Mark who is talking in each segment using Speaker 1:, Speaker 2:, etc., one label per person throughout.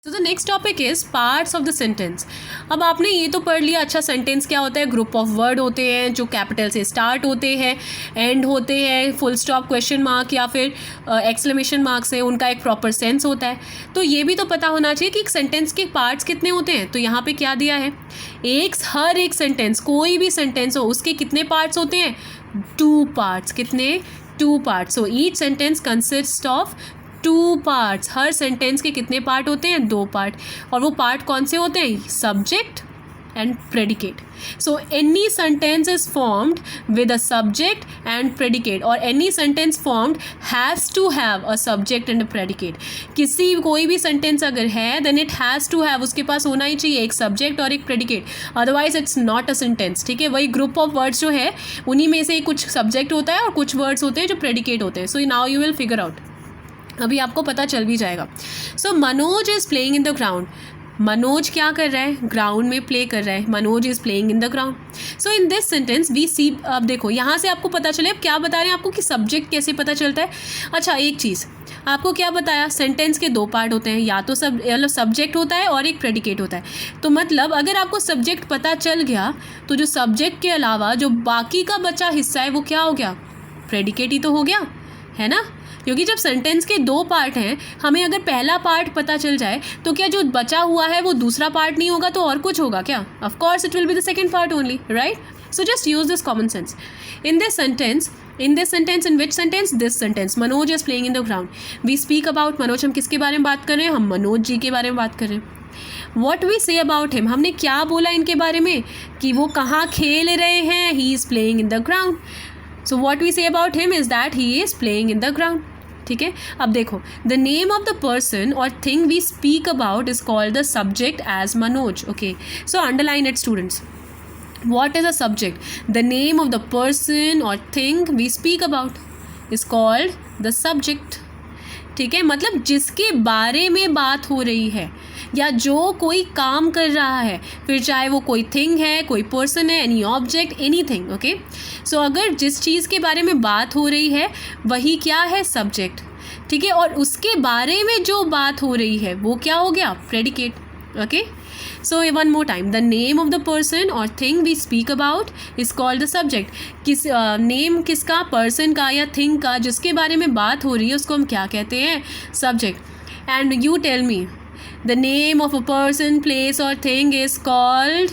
Speaker 1: तो the next topic is parts of the sentence. अब आपने ये तो पढ़ लिया, अच्छा सेंटेंस क्या होता है, ग्रुप ऑफ वर्ड होते हैं जो कैपिटल से स्टार्ट होते हैं, एंड होते हैं, फुल स्टॉप, क्वेश्चन मार्क या फिर एक्सक्लेमेशन मार्क से, उनका एक प्रॉपर सेंस होता है। तो ये भी तो पता होना चाहिए कि एक सेंटेंस के पार्ट्स कितने होते हैं। तो यहाँ पे क्या दिया है, हर एक सेंटेंस, कोई भी सेंटेंस हो उसके कितने पार्ट्स होते हैं, 2 पार्ट्स। कितने, 2 parts. So each sentence consist of 2 parts. Her sentence के कितने पार्ट होते हैं, 2 पार्ट। और वो पार्ट कौन से होते हैं, subject and predicate. So any sentence is formed with a subject and predicate, और any sentence formed has to have a subject and a predicate. कोई भी सेंटेंस अगर है then it has to have, उसके पास होना ही चाहिए एक सब्जेक्ट और एक predicate, otherwise it's not a sentence. ठीक है, वही ग्रुप ऑफ वर्ड्स जो है उन्हीं में से कुछ सब्जेक्ट होता है और कुछ वर्ड्स होते हैं जो प्रेडिकेट होते हैं। So now you will figure out, अभी आपको पता चल भी जाएगा। So Manoj is playing in the ground. Manoj क्या कर रहा है, ग्राउंड में प्ले कर रहा है। Manoj is playing in the ground. So in this sentence we see, अब देखो यहाँ से आपको पता चले, अब क्या बता रहे हैं आपको कि सब्जेक्ट कैसे पता चलता है। अच्छा, एक चीज़ आपको क्या बताया, सेंटेंस के 2 पार्ट होते हैं, या तो सब्जेक्ट होता है और एक प्रेडिकेट होता है। तो मतलब अगर आपको सब्जेक्ट पता चल गया तो जो सब्जेक्ट के अलावा जो बाकी का बचा हिस्सा है वो क्या हो गया, प्रेडिकेट ही तो हो गया, है ना। क्योंकि जब सेंटेंस के 2 पार्ट हैं, हमें अगर पहला पार्ट पता चल जाए तो क्या जो बचा हुआ है वो दूसरा पार्ट नहीं होगा तो और कुछ होगा क्या, of course it will be the second part only, right. So just use this common sense in this sentence. In which sentence, this sentence, Manoj is playing in the ground. We speak about Manoj, हम किसके बारे में बात कर रहे हैं, हम मनोज जी के बारे में बात कर रहे हैं। What we say about him, हमने क्या बोला इनके बारे में कि वो कहाँ खेल रहे हैं, he is playing in the ground. So what we say about him is that he is playing in the ground. ठीक है, अब देखो, the name of the person और thing we speak about is called the subject as Manoj. Okay, so underline it students. What is a subject? The name of the person or thing we speak about is called the subject. ठीक है, मतलब जिसके बारे में बात हो रही है या जो कोई काम कर रहा है, फिर चाहे वो कोई थिंग है, कोई पर्सन है, एनी ऑब्जेक्ट, एनीथिंग। ओके, सो अगर जिस चीज़ के बारे में बात हो रही है वही क्या है, सब्जेक्ट। ठीक है, और उसके बारे में जो बात हो रही है वो क्या हो गया, predicate. Okay, so one more time, the name of the person or thing we speak about is called the subject. किस नेम किसका, पर्सन का या थिंग का, जिसके बारे में बात हो रही है उसको हम क्या कहते हैं, subject. And you tell me, the name of a person, place or thing is called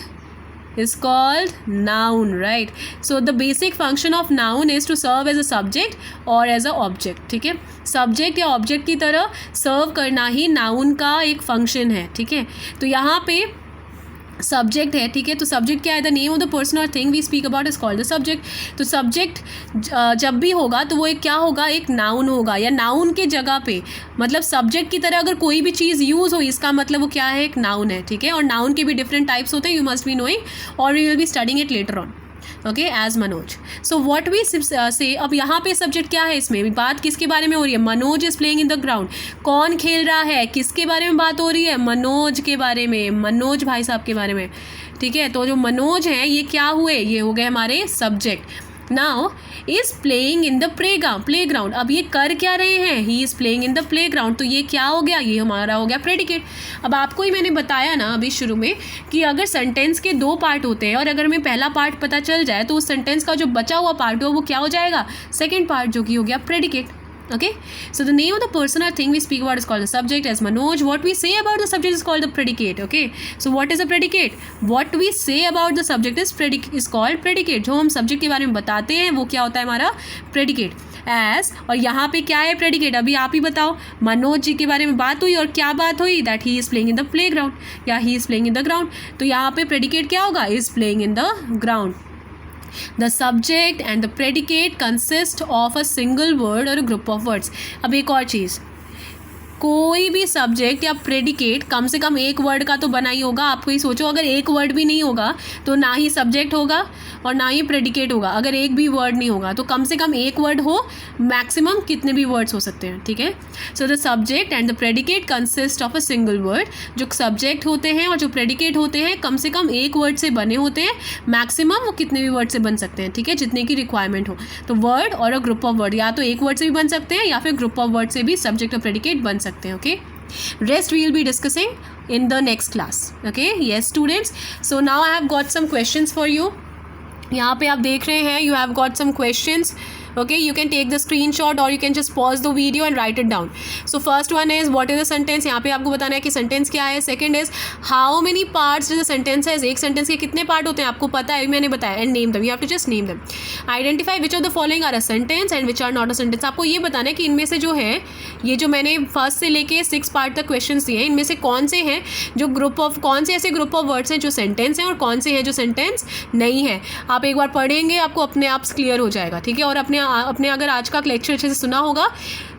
Speaker 1: noun, right? So the basic function of noun is to serve as a subject or as a object. ठीक है, subject या object की तरह सर्व करना ही noun का एक function है। ठीक है, तो यहाँ पे सब्जेक्ट है। ठीक है, तो सब्जेक्ट क्या है, the name of the person और thing we speak about is called the subject. तो सब्जेक्ट जब भी होगा तो वो एक क्या होगा, एक नाउन होगा, या नाउन के जगह पे, मतलब सब्जेक्ट की तरह अगर कोई भी चीज़ यूज़ हो इसका मतलब वो क्या है, एक नाउन है। ठीक है, और नाउन के भी डिफरेंट टाइप्स होते हैं, यू मस्ट बी नोइंग और you will be studying it later on. Okay, as Manoj. So what we say, अब यहाँ पे सब्जेक्ट क्या है, इसमें बात किसके बारे में हो रही है, Manoj is playing in the ground. कौन खेल रहा है, किसके बारे में बात हो रही है, मनोज के बारे में, मनोज भाई साहब के बारे में। ठीक है, तो जो मनोज हैं ये क्या हुए, ये हो गए हमारे subject. Now is playing in the playground. अब ये कर क्या रहे हैं, he is playing in the playground, तो ये क्या हो गया, ये हमारा हो गया प्रेडिकेट। अब आपको ही मैंने बताया ना अभी शुरू में कि अगर सेंटेंस के 2 पार्ट होते हैं और अगर हमें पहला पार्ट पता चल जाए तो उस सेंटेंस का जो बचा हुआ पार्ट हो वो क्या हो जाएगा, सेकेंड पार्ट, जो कि हो गया predicate. Okay, so the name of the person or thing we speak about is called the subject as Manoj. What we say about the subject is called the predicate. Okay, so what is a predicate? What we say about the subject is called predicate. जो हम subject के बारे में बताते हैं वो क्या होता है, हमारा predicate. As, और यहाँ पे क्या है predicate, अभी आप ही बताओ। मनोज जी के बारे में बात हुई और क्या बात हुई, that he is playing in the playground या he is playing in the ground। तो यहाँ पे predicate क्या होगा, is playing in the ground। The subject and the predicate consist of a single word or a group of words. अब एक और चीज़, कोई भी सब्जेक्ट या प्रेडिकेट कम से कम एक वर्ड का तो बना ही होगा। आपको ही सोचो, अगर एक वर्ड भी नहीं होगा तो ना ही सब्जेक्ट होगा और ना ही प्रेडिकेट होगा। अगर एक भी वर्ड नहीं होगा तो कम से कम एक वर्ड हो, मैक्सिमम कितने भी वर्ड्स हो सकते हैं। ठीक है, so the subject and the predicate consist of a single word. जो सब्जेक्ट होते हैं और जो प्रेडिकेट होते हैं कम से कम एक वर्ड से बने होते हैं, मैक्सिमम वो कितने भी वर्ड से बन सकते हैं। ठीक है, जितने की रिक्वायरमेंट हो। तो वर्ड और अ ग्रुप ऑफ वर्ड, या तो एक वर्ड से भी बन सकते हैं या फिर ग्रुप ऑफ वर्ड से भी सब्जेक्ट और प्रेडिकेट बन सकते हैं। Okay. Rest we will be discussing in the next class. Okay, yes students, so now I have got some questions for you. यहाँ पे आप देख रहे हैं, you have got some questions. Okay, you can take the screenshot or you can just pause the video and write it down. So first one is what is the sentence. यहाँ पे आपको बताना है कि sentence क्या है. Second is how many parts does the sentence has. एक sentence के कितने part होते हैं आपको पता है, मैंने बताया. And name them, you have to just name them. Identify which of the following are a sentence and which are not a sentence. आपको ये बताना है कि इनमें से जो है, ये जो मैंने फर्स्ट से लेके 6 पार्ट तक क्वेश्चन दिए हैं, इनमें से कौन से हैं जो कौन से ऐसे ग्रुप ऑफ वर्ड्स हैं जो सेंटेंस हैं और कौन से हैं जो सेंटेंस नहीं है. आप एक बार पढ़ेंगे आपको अपने आप क्लियर हो जाएगा. ठीक है, और अपने अगर आज का लेक्चर अच्छे से सुना होगा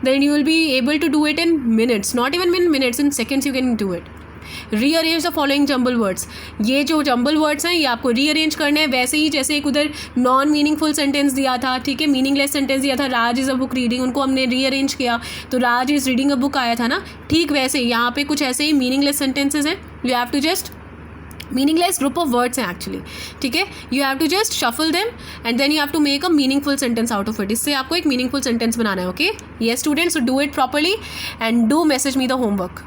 Speaker 1: then you will be able to do it in minutes, not even in minutes, in seconds you can do it. Rearrange the following jumble words. ये जो जम्बल वर्ड्स हैं ये आपको रीअरेंज करने हैं वैसे ही जैसे एक उधर नॉन मीनिंगफुल सेंटेंस दिया था. ठीक है, मीनिंगलेस सेंटेंस दिया था, Raj is a book reading, उनको हमने रीअरेंज किया तो Raj is reading a book आया था ना. ठीक वैसे यहाँ पे कुछ ऐसे ही मीनिंगलेस सेंटेंसेज हैं. You have to just meaningless group of words हैं एक्चुअली. ठीक है, you have to just shuffle them and then you have to make a meaningful sentence out of it. इससे आपको एक मीनिंगफुल सेंटेंस बनाना है. Okay, yes students, do it properly and do message me the homework.